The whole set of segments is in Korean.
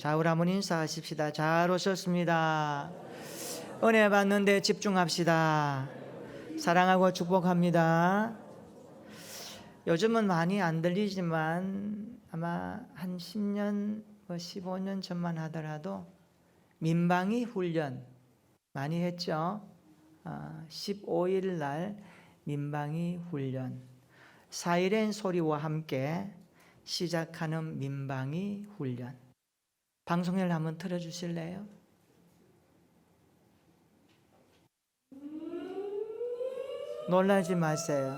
좌우로 한번 인사하십시다. 잘 오셨습니다. 은혜 받는데 집중합시다. 사랑하고 축복합니다. 요즘은 많이 안 들리지만 아마 한 10년, 15년 전만 하더라도 민방위 훈련 많이 했죠. 15일 날 민방위 훈련, 사이렌 소리와 함께 시작하는 민방위 훈련. 방송을 한번 틀어주실래요? 놀라지 마세요.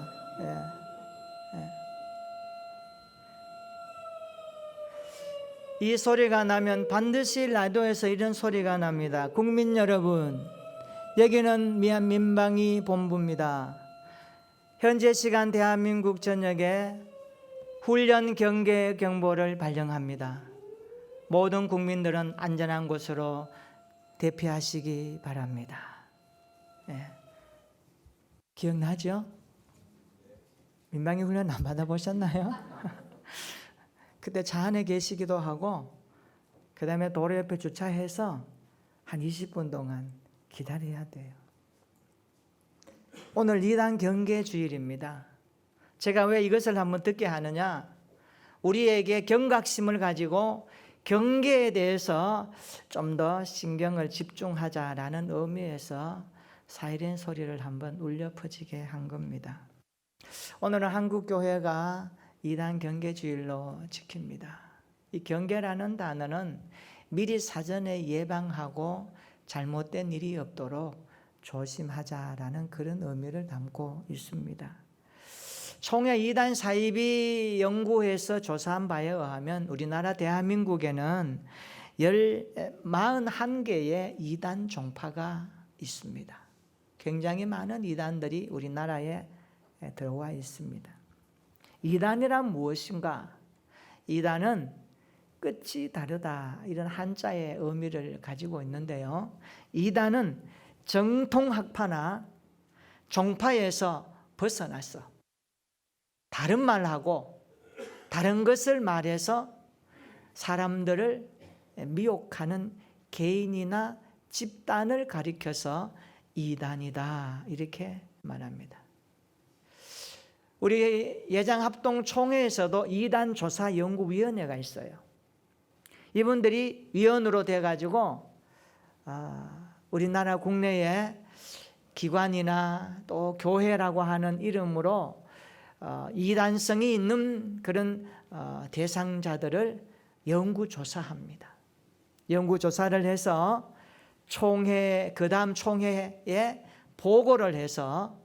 이 소리가 나면 반드시 라디오에서 이런 소리가 납니다. 국민 여러분, 여기는 민방위 본부입니다. 현재 시간 대한민국 전역에 훈련 경계 경보를 발령합니다. 모든 국민들은 안전한 곳으로 대피하시기 바랍니다. 기억나죠? 민방위 훈련 안 받아보셨나요? 그때 차 안에 계시기도 하고 그 다음에 도로 옆에 주차해서 한 20분 동안 기다려야 돼요. 오늘 2단 경계 주일입니다. 제가 왜 이것을 한번 듣게 하느냐, 우리에게 경각심을 가지고 경계에 대해서 좀 더 신경을 집중하자라는 의미에서 사이렌 소리를 한번 울려 퍼지게 한 겁니다. 오늘은 한국교회가 2단 경계주일로 지킵니다. 이 경계라는 단어는 미리 사전에 예방하고 잘못된 일이 없도록 조심하자라는 그런 의미를 담고 있습니다. 총회 2단 사이비 연구에서 조사한 바에 의하면 우리나라 대한민국에는 41개의 2단 종파가 있습니다. 굉장히 많은 2단들이 우리나라에 들어와 있습니다. 2단이란 무엇인가? 2단은 끝이 다르다, 이런 한자의 의미를 가지고 있는데요, 2단은 정통학파나 종파에서 벗어났어. 다른 말하고 다른 것을 말해서 사람들을 미혹하는 개인이나 집단을 가리켜서 2단이다 이렇게 말합니다. 우리 예장합동총회에서도 2단 조사연구위원회가 있어요. 이분들이 위원으로 돼가지고 우리나라 국내에 기관이나 또 교회라고 하는 이름으로 2단성이 있는 그런 대상자들을 연구조사합니다. 연구조사를 해서 총회, 그 다음 총회에 보고를 해서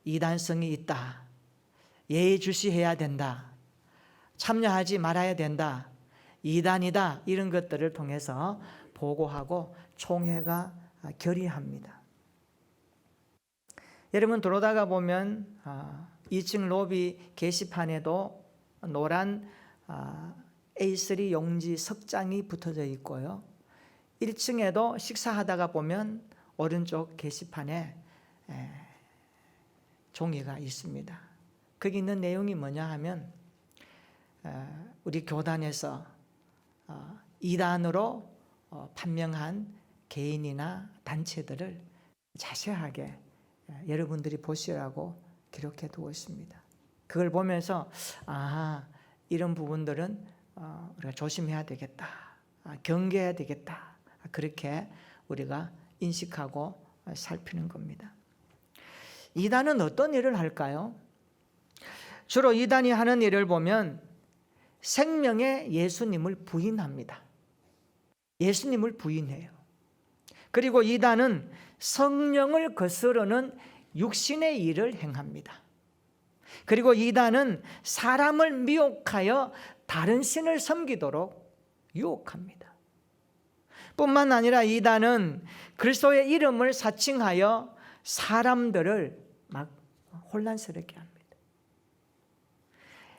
2단성이 있다, 예의주시해야 된다, 참여하지 말아야 된다, 2단이다, 이런 것들을 통해서 보고하고 총회가 결의합니다. 여러분 들어오다가 보면 2층 로비 게시판에도 노란 A3 용지 석장이 붙어져 있고요, 1층에도 식사하다가 보면 오른쪽 게시판에 종이가 있습니다. 거기 있는 내용이 뭐냐 하면 우리 교단에서 2단으로 판명한 개인이나 단체들을 자세하게 여러분들이 보시라고 기록해 두고 있습니다. 그걸 보면서 이런 부분들은 우리가 조심해야 되겠다, 경계해야 되겠다, 그렇게 우리가 인식하고 살피는 겁니다. 2단은 어떤 일을 할까요? 주로 2단이 하는 일을 보면 생명의 예수님을 부인합니다. 예수님을 부인해요. 그리고 2단은 성령을 거스르는 육신의 일을 행합니다. 그리고 2단은 사람을 미혹하여 다른 신을 섬기도록 유혹합니다. 뿐만 아니라 2단은 그리스도의 이름을 사칭하여 사람들을 막 혼란스럽게 합니다.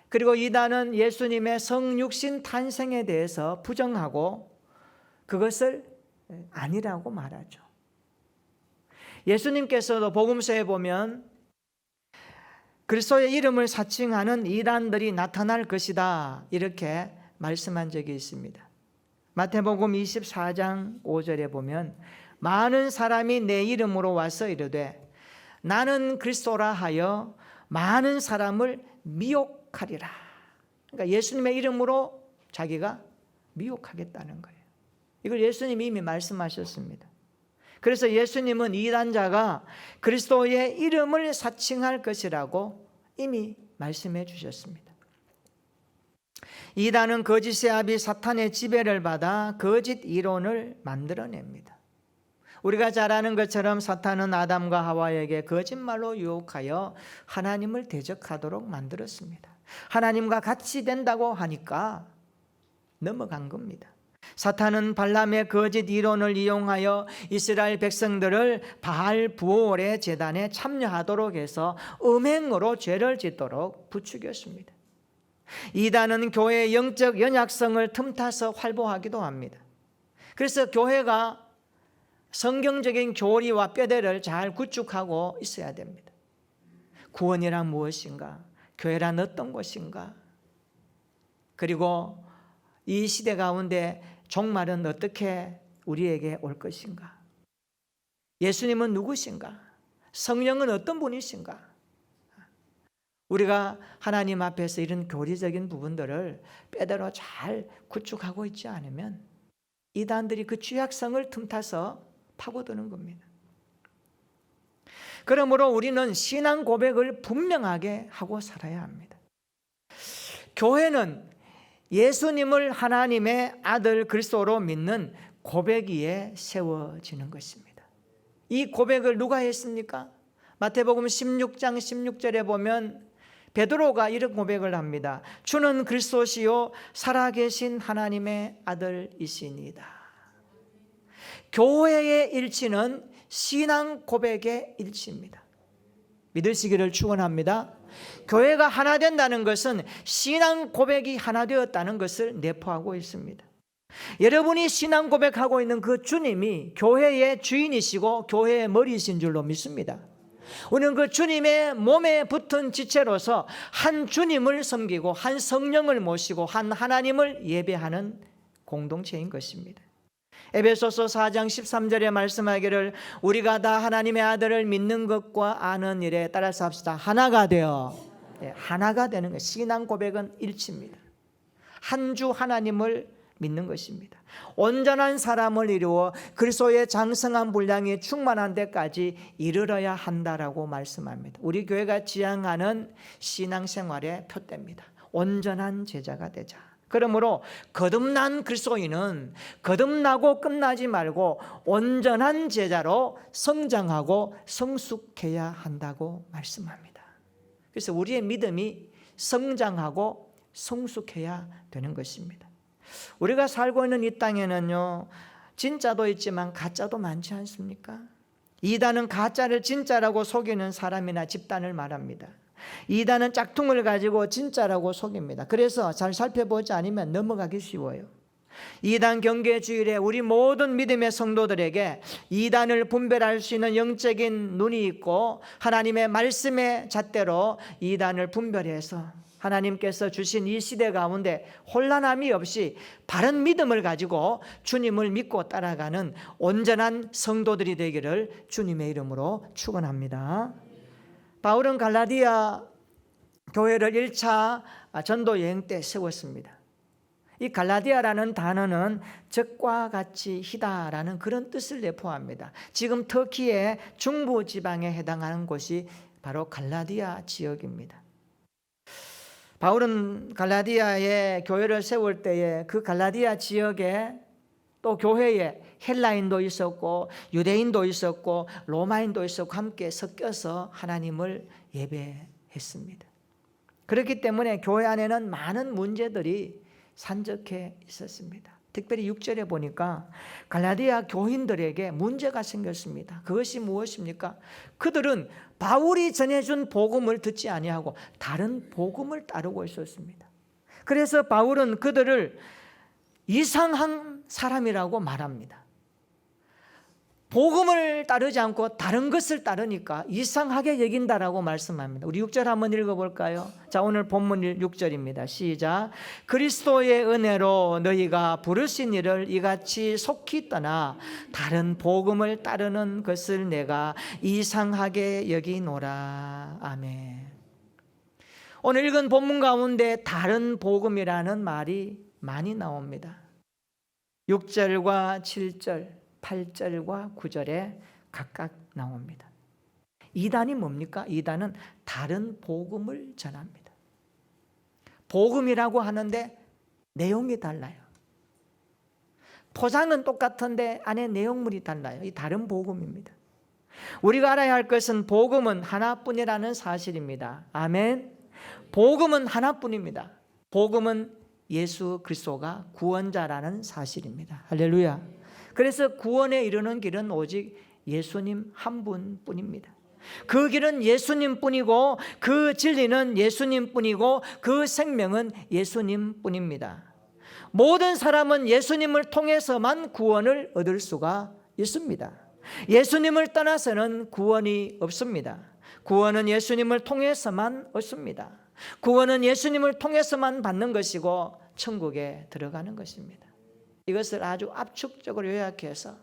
그리고 2단은 예수님의 성육신 탄생에 대해서 부정하고 그것을 아니라고 말하죠. 예수님께서도 복음서에 보면 그리스도의 이름을 사칭하는 2단들이 나타날 것이다 이렇게 말씀한 적이 있습니다. 마태복음 24장 5절에 보면 많은 사람이 내 이름으로 와서 이르되 나는 그리스도라 하여 많은 사람을 미혹하리라. 그러니까 예수님의 이름으로 자기가 미혹하겠다는 거예요. 이걸 예수님이 이미 말씀하셨습니다. 그래서 예수님은 이단자가 그리스도의 이름을 사칭할 것이라고 이미 말씀해 주셨습니다. 이단은 거짓의 아비 사탄의 지배를 받아 거짓 이론을 만들어냅니다. 우리가 잘 아는 것처럼 사탄은 아담과 하와에게 거짓말로 유혹하여 하나님을 대적하도록 만들었습니다. 하나님과 같이 된다고 하니까 넘어간 겁니다. 사탄은 발람의 거짓 이론을 이용하여 이스라엘 백성들을 바알 부올의 제단에 참여하도록 해서 음행으로 죄를 짓도록 부추겼습니다. 이단은 교회의 영적 연약성을 틈타서 활보하기도 합니다. 그래서 교회가 성경적인 교리와 뼈대를 잘 구축하고 있어야 됩니다. 구원이란 무엇인가? 교회란 어떤 것인가? 그리고 이 시대 가운데 종말은 어떻게 우리에게 올 것인가? 예수님은 누구신가? 성령은 어떤 분이신가? 우리가 하나님 앞에서 이런 교리적인 부분들을 뼈대로 잘 구축하고 있지 않으면 이단들이 그 취약성을 틈타서 파고드는 겁니다. 그러므로 우리는 신앙 고백을 분명하게 하고 살아야 합니다. 교회는 예수님을 하나님의 아들 그리스도로 믿는 고백 위에 세워지는 것입니다. 이 고백을 누가 했습니까? 마태복음 16장 16절에 보면 베드로가 이런 고백을 합니다. 주는 그리스도시요 살아계신 하나님의 아들이시니이다. 교회의 일치는 신앙 고백의 일치입니다. 믿으시기를 축원합니다. 교회가 하나 된다는 것은 신앙 고백이 하나 되었다는 것을 내포하고 있습니다. 여러분이 신앙 고백하고 있는 그 주님이 교회의 주인이시고 교회의 머리이신 줄로 믿습니다. 우리는 그 주님의 몸에 붙은 지체로서 한 주님을 섬기고 한 성령을 모시고 한 하나님을 예배하는 공동체인 것입니다. 에베소서 4장 13절에 말씀하기를 우리가 다 하나님의 아들을 믿는 것과 아는 일에 따라서 합시다. 하나가 되어 하나가 되는 것. 신앙 고백은 일치입니다. 한 주 하나님을 믿는 것입니다. 온전한 사람을 이루어 그리스도의 장성한 분량이 충만한 데까지 이르러야 한다라고 말씀합니다. 우리 교회가 지향하는 신앙생활의 표대입니다. 온전한 제자가 되자. 그러므로 거듭난 그리스도인은 거듭나고 끝나지 말고 온전한 제자로 성장하고 성숙해야 한다고 말씀합니다. 그래서 우리의 믿음이 성장하고 성숙해야 되는 것입니다. 우리가 살고 있는 이 땅에는요, 진짜도 있지만 가짜도 많지 않습니까? 이단은 가짜를 진짜라고 속이는 사람이나 집단을 말합니다. 이단은 짝퉁을 가지고 진짜라고 속입니다. 그래서 잘 살펴보지 않으면 넘어가기 쉬워요. 이단 경계주일에 우리 모든 믿음의 성도들에게 이단을 분별할 수 있는 영적인 눈이 있고 하나님의 말씀의 잣대로 이단을 분별해서 하나님께서 주신 이 시대 가운데 혼란함이 없이 바른 믿음을 가지고 주님을 믿고 따라가는 온전한 성도들이 되기를 주님의 이름으로 축원합니다. 바울은 갈라디아 교회를 1차 전도 여행 때 세웠습니다. 이 갈라디아라는 단어는 적과 같이 희다라는 그런 뜻을 내포합니다. 지금 터키의 중부 지방에 해당하는 곳이 바로 갈라디아 지역입니다. 바울은 갈라디아에 교회를 세울 때에 그 갈라디아 지역에 또 교회에 헬라인도 있었고 유대인도 있었고 로마인도 있었고 함께 섞여서 하나님을 예배했습니다. 그렇기 때문에 교회 안에는 많은 문제들이 산적해 있었습니다. 특별히 6절에 보니까 갈라디아 교인들에게 문제가 생겼습니다. 그것이 무엇입니까? 그들은 바울이 전해준 복음을 듣지 아니하고 다른 복음을 따르고 있었습니다. 그래서 바울은 그들을 이상한 사람이라고 말합니다. 복음을 따르지 않고 다른 것을 따르니까 이상하게 여긴다라고 말씀합니다. 우리 6절 한번 읽어볼까요? 자, 오늘 본문 6절입니다. 시작. 그리스도의 은혜로 너희가 부르신 일을 이같이 속히 떠나 다른 복음을 따르는 것을 내가 이상하게 여기노라. 아멘. 오늘 읽은 본문 가운데 다른 복음이라는 말이 많이 나옵니다. 6절과 7절 8절과 9절에 각각 나옵니다. 이단이 뭡니까? 이단은 다른 복음을 전합니다. 복음이라고 하는데 내용이 달라요. 포장은 똑같은데 안에 내용물이 달라요. 이 다른 복음입니다. 우리가 알아야 할 것은 복음은 하나뿐이라는 사실입니다. 아멘. 복음은 하나뿐입니다. 복음은 예수 그리스도가 구원자라는 사실입니다. 할렐루야. 그래서 구원에 이르는 길은 오직 예수님 한 분뿐입니다. 그 길은 예수님 뿐이고 그 진리는 예수님 뿐이고 그 생명은 예수님 뿐입니다. 모든 사람은 예수님을 통해서만 구원을 얻을 수가 있습니다. 예수님을 떠나서는 구원이 없습니다. 구원은 예수님을 통해서만 얻습니다. 구원은 예수님을 통해서만 받는 것이고 천국에 들어가는 것입니다. 이것을 아주 압축적으로 요약해서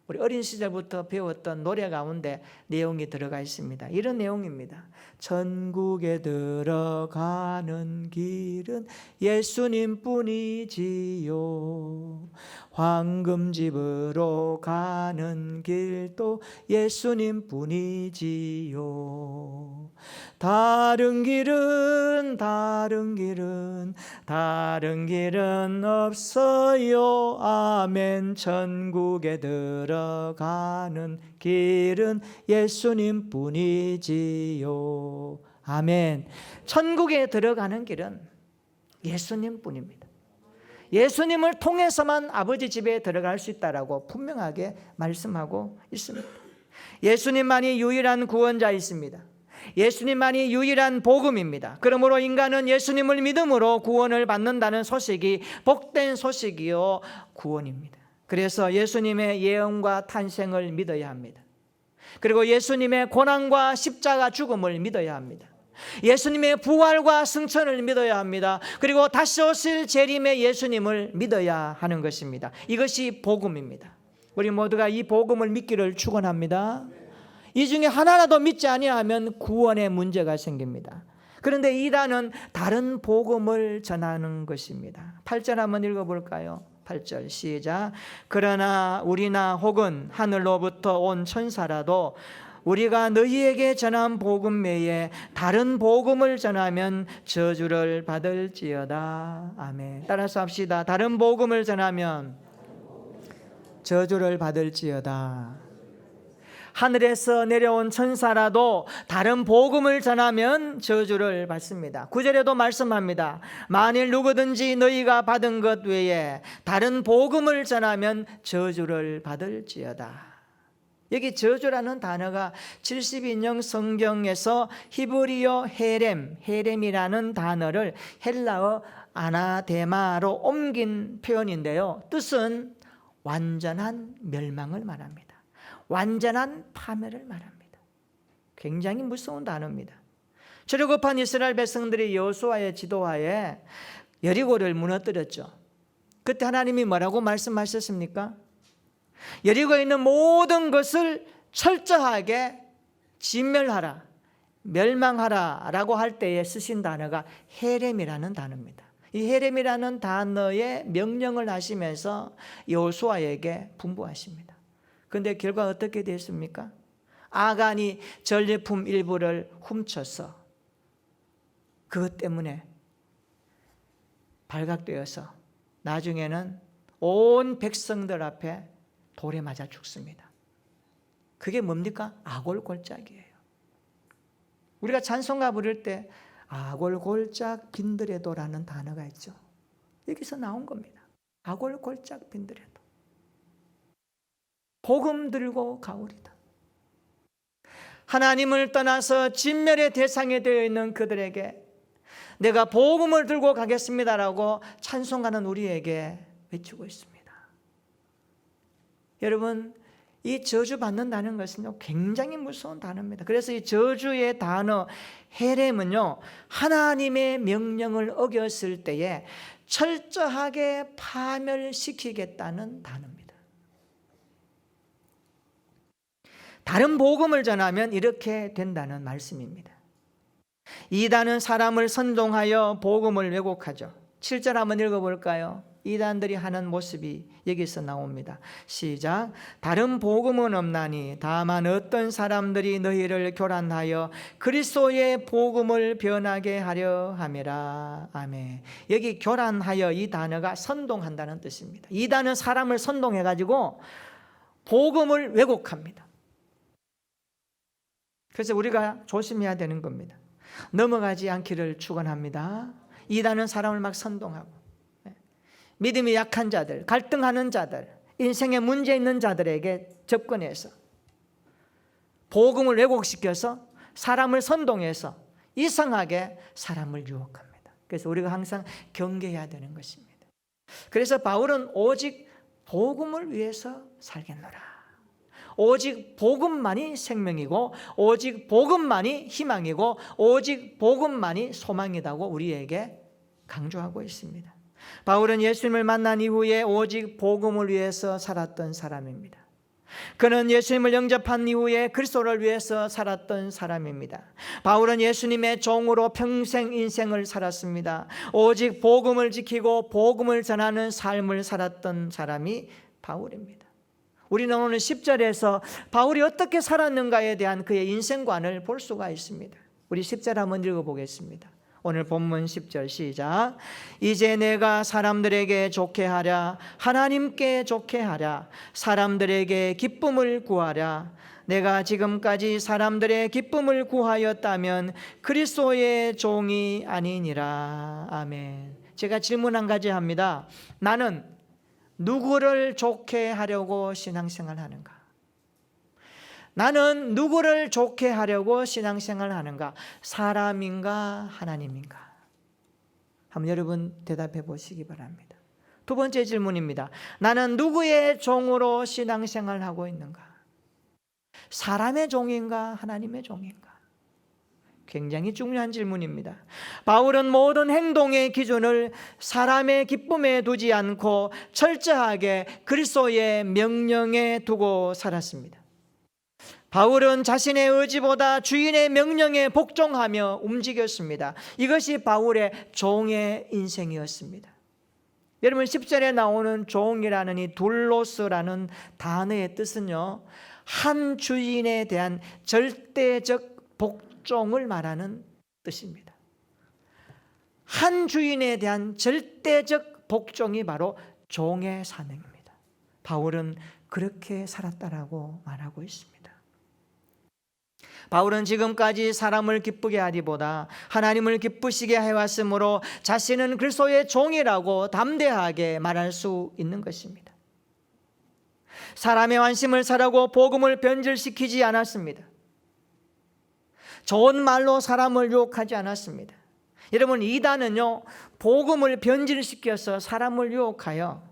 우리 어린 시절부터 배웠던 노래 가운데 내용이 들어가 있습니다. 이런 내용입니다. 천국에 들어가는 길은 예수님 뿐이지요. 황금집으로 가는 길도 예수님 뿐이지요. 다른 길은 없어요. 아멘. 천국에 들어가는 길은 예수님 뿐이지요. 아멘. 천국에 들어가는 길은 예수님 뿐입니다. 예수님을 통해서만 아버지 집에 들어갈 수 있다라고 분명하게 말씀하고 있습니다. 예수님만이 유일한 구원자이십니다. 예수님만이 유일한 복음입니다. 그러므로 인간은 예수님을 믿음으로 구원을 받는다는 소식이 복된 소식이요 구원입니다. 그래서 예수님의 예언과 탄생을 믿어야 합니다. 그리고 예수님의 고난과 십자가 죽음을 믿어야 합니다. 예수님의 부활과 승천을 믿어야 합니다. 그리고 다시 오실 재림의 예수님을 믿어야 하는 것입니다. 이것이 복음입니다. 우리 모두가 이 복음을 믿기를 축원합니다. 이 중에 하나라도 믿지 아니하면 구원에 문제가 생깁니다. 그런데 이단은 다른 복음을 전하는 것입니다. 8절 한번 읽어볼까요? 8절 시작. 그러나 우리나 혹은 하늘로부터 온 천사라도 우리가 너희에게 전한 복음 외에 다른 복음을 전하면 저주를 받을지어다. 아멘. 따라서 합시다. 다른 복음을 전하면 저주를 받을지어다. 하늘에서 내려온 천사라도 다른 복음을 전하면 저주를 받습니다. 9절에도 말씀합니다. 만일 누구든지 너희가 받은 것 외에 다른 복음을 전하면 저주를 받을지어다. 여기 저주라는 단어가 72인용 성경에서 히브리어 헤렘이라는 단어를 헬라어 아나데마로 옮긴 표현인데요. 뜻은 완전한 멸망을 말합니다. 완전한 파멸을 말합니다. 굉장히 무서운 단어입니다. 출애굽한 이스라엘 백성들이 여호수아의 지도하에 여리고를 무너뜨렸죠. 그때 하나님이 뭐라고 말씀하셨습니까? 여리고에 있는 모든 것을 철저하게 진멸하라, 멸망하라 라고 할 때에 쓰신 단어가 헤렘이라는 단어입니다. 이 헤렘이라는 단어에 명령을 하시면서 여호수아에게 분부하십니다. 그런데 결과 어떻게 됐습니까? 아간이 전리품 일부를 훔쳐서 그것 때문에 발각되어서 나중에는 온 백성들 앞에 돌에 맞아 죽습니다. 그게 뭡니까? 아골골짝이에요. 우리가 찬송가 부를 때 아골골짝 빈들에도라는 단어가 있죠. 여기서 나온 겁니다. 아골골짝 빈들에도. 복음 들고 가오리다. 하나님을 떠나서 진멸의 대상이 되어 있는 그들에게 내가 복음을 들고 가겠습니다라고 찬송가는 우리에게 외치고 있습니다. 여러분, 이 저주받는다는 것은요, 굉장히 무서운 단어입니다. 그래서 이 저주의 단어 헤렘은요, 하나님의 명령을 어겼을 때에 철저하게 파멸시키겠다는 단어입니다. 다른 복음을 전하면 이렇게 된다는 말씀입니다. 이단은 사람을 선동하여 복음을 왜곡하죠. 7절 한번 읽어볼까요? 이단들이 하는 모습이 여기서 나옵니다. 시작. 다른 복음은 없나니 다만 어떤 사람들이 너희를 교란하여 그리스도의 복음을 변하게 하려 함이라. 아멘. 여기 교란하여 이 단어가 선동한다는 뜻입니다. 이단은 사람을 선동해가지고 복음을 왜곡합니다. 그래서 우리가 조심해야 되는 겁니다. 넘어가지 않기를 축원합니다. 이단은 사람을 막 선동하고 믿음이 약한 자들, 갈등하는 자들, 인생에 문제 있는 자들에게 접근해서 복음을 왜곡시켜서 사람을 선동해서 이상하게 사람을 유혹합니다. 그래서 우리가 항상 경계해야 되는 것입니다. 그래서 바울은 오직 복음을 위해서 살겠노라. 오직 복음만이 생명이고 오직 복음만이 희망이고 오직 복음만이 소망이라고 우리에게 강조하고 있습니다. 바울은 예수님을 만난 이후에 오직 복음을 위해서 살았던 사람입니다. 그는 예수님을 영접한 이후에 그리스도를 위해서 살았던 사람입니다. 바울은 예수님의 종으로 평생 인생을 살았습니다. 오직 복음을 지키고 복음을 전하는 삶을 살았던 사람이 바울입니다. 우리는 오늘 10절에서 바울이 어떻게 살았는가에 대한 그의 인생관을 볼 수가 있습니다. 우리 10절 한번 읽어보겠습니다. 오늘 본문 10절 시작. 이제 내가 사람들에게 좋게 하랴, 하나님께 좋게 하랴, 사람들에게 기쁨을 구하랴. 내가 지금까지 사람들의 기쁨을 구하였다면 그리스도의 종이 아니니라. 아멘. 제가 질문 한 가지 합니다. 나는 누구를 좋게 하려고 신앙생활 하는가? 나는 누구를 좋게 하려고 신앙생활 하는가? 사람인가 하나님인가? 한번 여러분 대답해 보시기 바랍니다. 두 번째 질문입니다. 나는 누구의 종으로 신앙생활 하고 있는가? 사람의 종인가 하나님의 종인가? 굉장히 중요한 질문입니다. 바울은 모든 행동의 기준을 사람의 기쁨에 두지 않고 철저하게 그리스도의 명령에 두고 살았습니다. 바울은 자신의 의지보다 주인의 명령에 복종하며 움직였습니다. 이것이 바울의 종의 인생이었습니다. 여러분 10절에 나오는 종이라는 이 둘로스라는 단어의 뜻은요, 한 주인에 대한 절대적 복종을 말하는 뜻입니다. 한 주인에 대한 절대적 복종이 바로 종의 사명입니다. 바울은 그렇게 살았다라고 말하고 있습니다. 바울은 지금까지 사람을 기쁘게 하기보다 하나님을 기쁘시게 해왔으므로 자신은 그리스도의 종이라고 담대하게 말할 수 있는 것입니다. 사람의 환심을 사려고 복음을 변질시키지 않았습니다. 좋은 말로 사람을 유혹하지 않았습니다. 여러분, 이단은요, 복음을 변질시켜서 사람을 유혹하여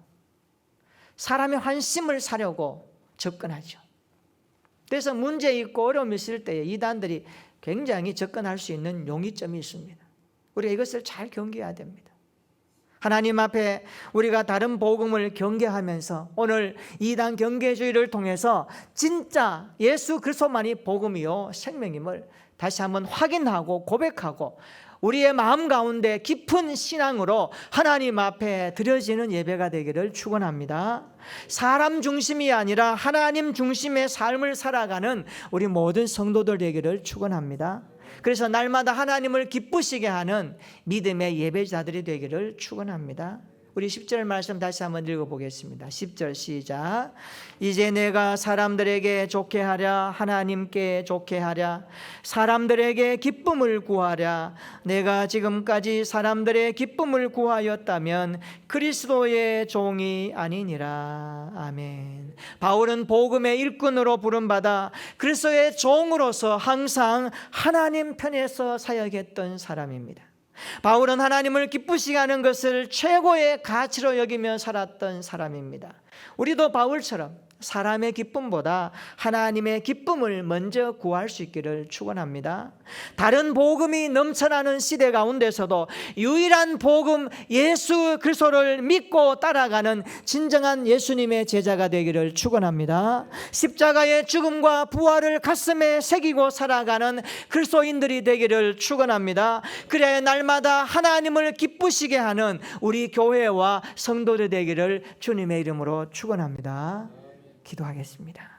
사람의 환심을 사려고 접근하죠. 그래서 문제 있고 어려움이 있을 때에 이단들이 굉장히 접근할 수 있는 용이점이 있습니다. 우리가 이것을 잘 경계해야 됩니다. 하나님 앞에 우리가 다른 복음을 경계하면서 오늘 이단 경계주의를 통해서 진짜 예수 그리스도만이 복음이요 생명임을 다시 한번 확인하고 고백하고 우리의 마음 가운데 깊은 신앙으로 하나님 앞에 드려지는 예배가 되기를 축원합니다. 사람 중심이 아니라 하나님 중심의 삶을 살아가는 우리 모든 성도들 되기를 축원합니다. 그래서 날마다 하나님을 기쁘시게 하는 믿음의 예배자들이 되기를 축원합니다. 우리 10절 말씀 다시 한번 읽어보겠습니다. 10절 시작. 이제 내가 사람들에게 좋게 하랴, 하나님께 좋게 하랴, 사람들에게 기쁨을 구하랴. 내가 지금까지 사람들의 기쁨을 구하였다면 그리스도의 종이 아니니라. 아멘. 바울은 복음의 일꾼으로 부름받아 그리스도의 종으로서 항상 하나님 편에서 사역했던 사람입니다. 바울은 하나님을 기쁘시게 하는 것을 최고의 가치로 여기며 살았던 사람입니다. 우리도 바울처럼 사람의 기쁨보다 하나님의 기쁨을 먼저 구할 수 있기를 축원합니다. 다른 복음이 넘쳐나는 시대 가운데서도 유일한 복음 예수 그리스도를 믿고 따라가는 진정한 예수님의 제자가 되기를 축원합니다. 십자가의 죽음과 부활을 가슴에 새기고 살아가는 그리스도인들이 되기를 축원합니다. 그래야 날마다 하나님을 기쁘시게 하는 우리 교회와 성도들 되기를 주님의 이름으로 축원합니다. 기도하겠습니다.